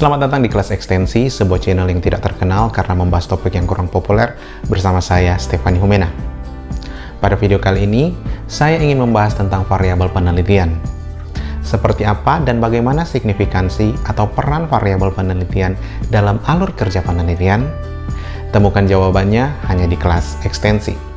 Selamat datang di kelas ekstensi, sebuah channel yang tidak terkenal karena membahas topik yang kurang populer bersama saya, Stefani Humena. Pada video kali ini, saya ingin membahas tentang variabel penelitian. Seperti apa dan bagaimana signifikansi atau peran variabel penelitian dalam alur kerja penelitian? Temukan jawabannya hanya di kelas ekstensi.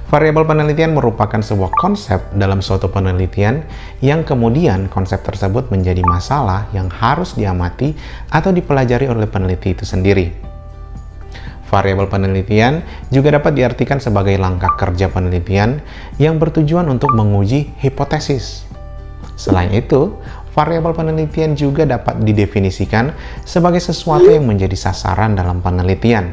Variabel penelitian merupakan sebuah konsep dalam suatu penelitian yang kemudian konsep tersebut menjadi masalah yang harus diamati atau dipelajari oleh peneliti itu sendiri. Variabel penelitian juga dapat diartikan sebagai langkah kerja penelitian yang bertujuan untuk menguji hipotesis. Selain itu, variabel penelitian juga dapat didefinisikan sebagai sesuatu yang menjadi sasaran dalam penelitian.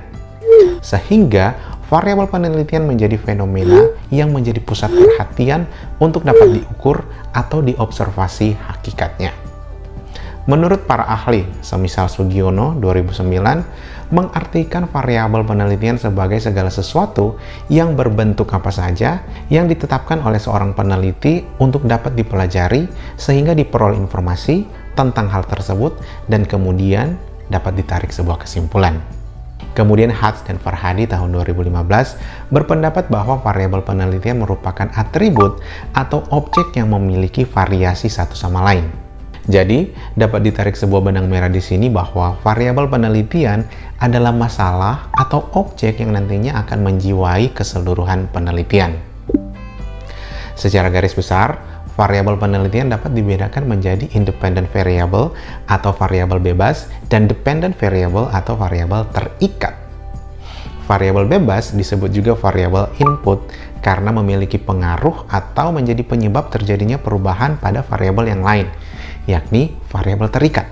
Sehingga variabel penelitian menjadi fenomena yang menjadi pusat perhatian untuk dapat diukur atau diobservasi hakikatnya. Menurut para ahli, semisal Sugiono 2009, mengartikan variabel penelitian sebagai segala sesuatu yang berbentuk apa saja yang ditetapkan oleh seorang peneliti untuk dapat dipelajari sehingga diperoleh informasi tentang hal tersebut dan kemudian dapat ditarik sebuah kesimpulan. Kemudian Hatch dan Farhadi tahun 2015 berpendapat bahwa variabel penelitian merupakan atribut atau objek yang memiliki variasi satu sama lain. Jadi, dapat ditarik sebuah benang merah di sini bahwa variabel penelitian adalah masalah atau objek yang nantinya akan menjiwai keseluruhan penelitian. Secara garis besar, variabel penelitian dapat dibedakan menjadi independent variable atau variabel bebas dan dependent variable atau variabel terikat. Variabel bebas disebut juga variabel input karena memiliki pengaruh atau menjadi penyebab terjadinya perubahan pada variabel yang lain, yakni variabel terikat.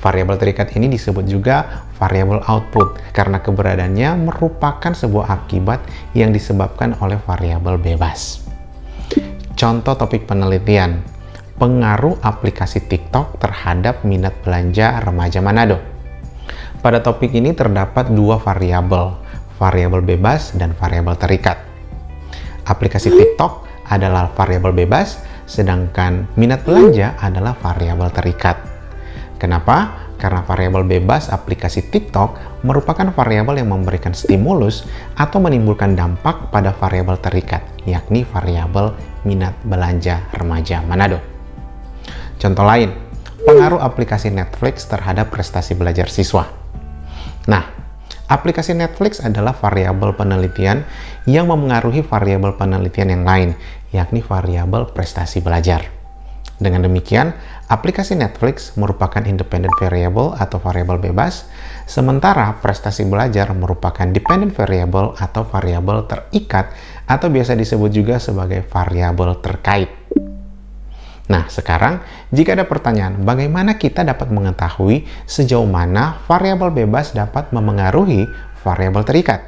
Variabel terikat ini disebut juga variabel output karena keberadaannya merupakan sebuah akibat yang disebabkan oleh variabel bebas. Contoh topik penelitian, pengaruh aplikasi TikTok terhadap minat belanja remaja Manado. Pada topik ini terdapat dua variabel, variabel bebas dan variabel terikat. Aplikasi TikTok adalah variabel bebas, sedangkan minat belanja adalah variabel terikat. Kenapa? Karena variabel bebas aplikasi TikTok merupakan variabel yang memberikan stimulus atau menimbulkan dampak pada variabel terikat, yakni variabel minat belanja remaja Manado. Contoh lain, pengaruh aplikasi Netflix terhadap prestasi belajar siswa. Nah, aplikasi Netflix adalah variabel penelitian yang memengaruhi variabel penelitian yang lain, yakni variabel prestasi belajar. Dengan demikian, aplikasi Netflix merupakan independent variable atau variabel bebas, sementara prestasi belajar merupakan dependent variable atau variabel terikat atau biasa disebut juga sebagai variabel terkait. Nah, sekarang jika ada pertanyaan, bagaimana kita dapat mengetahui sejauh mana variabel bebas dapat memengaruhi variabel terikat?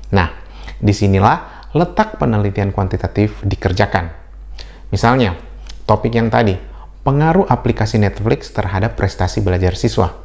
Nah, disinilah letak penelitian kuantitatif dikerjakan. Misalnya, topik yang tadi, pengaruh aplikasi Netflix terhadap prestasi belajar siswa.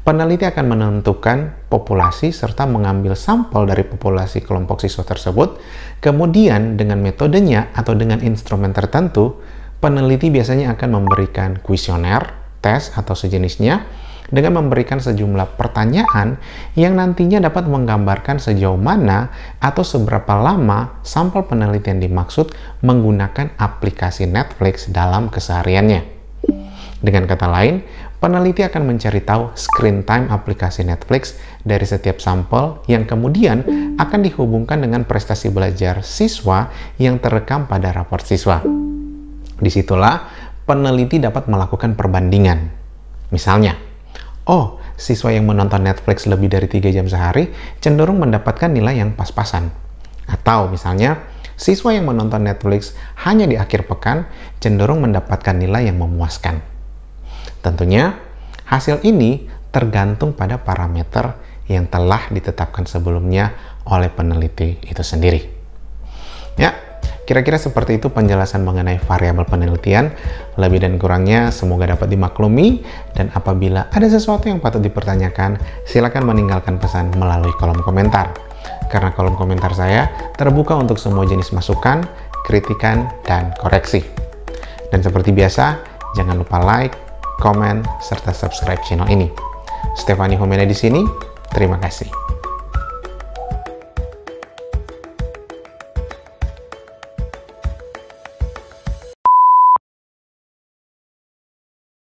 Peneliti akan menentukan populasi serta mengambil sampel dari populasi kelompok siswa tersebut. Kemudian dengan metodenya atau dengan instrumen tertentu, peneliti biasanya akan memberikan kuesioner, tes atau sejenisnya dengan memberikan sejumlah pertanyaan yang nantinya dapat menggambarkan sejauh mana atau seberapa lama sampel penelitian dimaksud menggunakan aplikasi Netflix dalam kesehariannya. Dengan kata lain, peneliti akan mencari tahu screen time aplikasi Netflix dari setiap sampel yang kemudian akan dihubungkan dengan prestasi belajar siswa yang terekam pada raport siswa. Disitulah peneliti dapat melakukan perbandingan. Misalnya, siswa yang menonton Netflix lebih dari 3 jam sehari cenderung mendapatkan nilai yang pas-pasan. Atau misalnya, siswa yang menonton Netflix hanya di akhir pekan cenderung mendapatkan nilai yang memuaskan. Tentunya, hasil ini tergantung pada parameter yang telah ditetapkan sebelumnya oleh peneliti itu sendiri. Ya, Kira-kira seperti itu penjelasan mengenai variabel penelitian. Lebih dan kurangnya semoga dapat dimaklumi, dan apabila ada sesuatu yang patut dipertanyakan, silakan meninggalkan pesan melalui kolom komentar. Karena kolom komentar saya terbuka untuk semua jenis masukan, kritikan, dan koreksi. Dan seperti biasa, jangan lupa like, komen, serta subscribe channel ini. Stefani Homene di sini, terima kasih.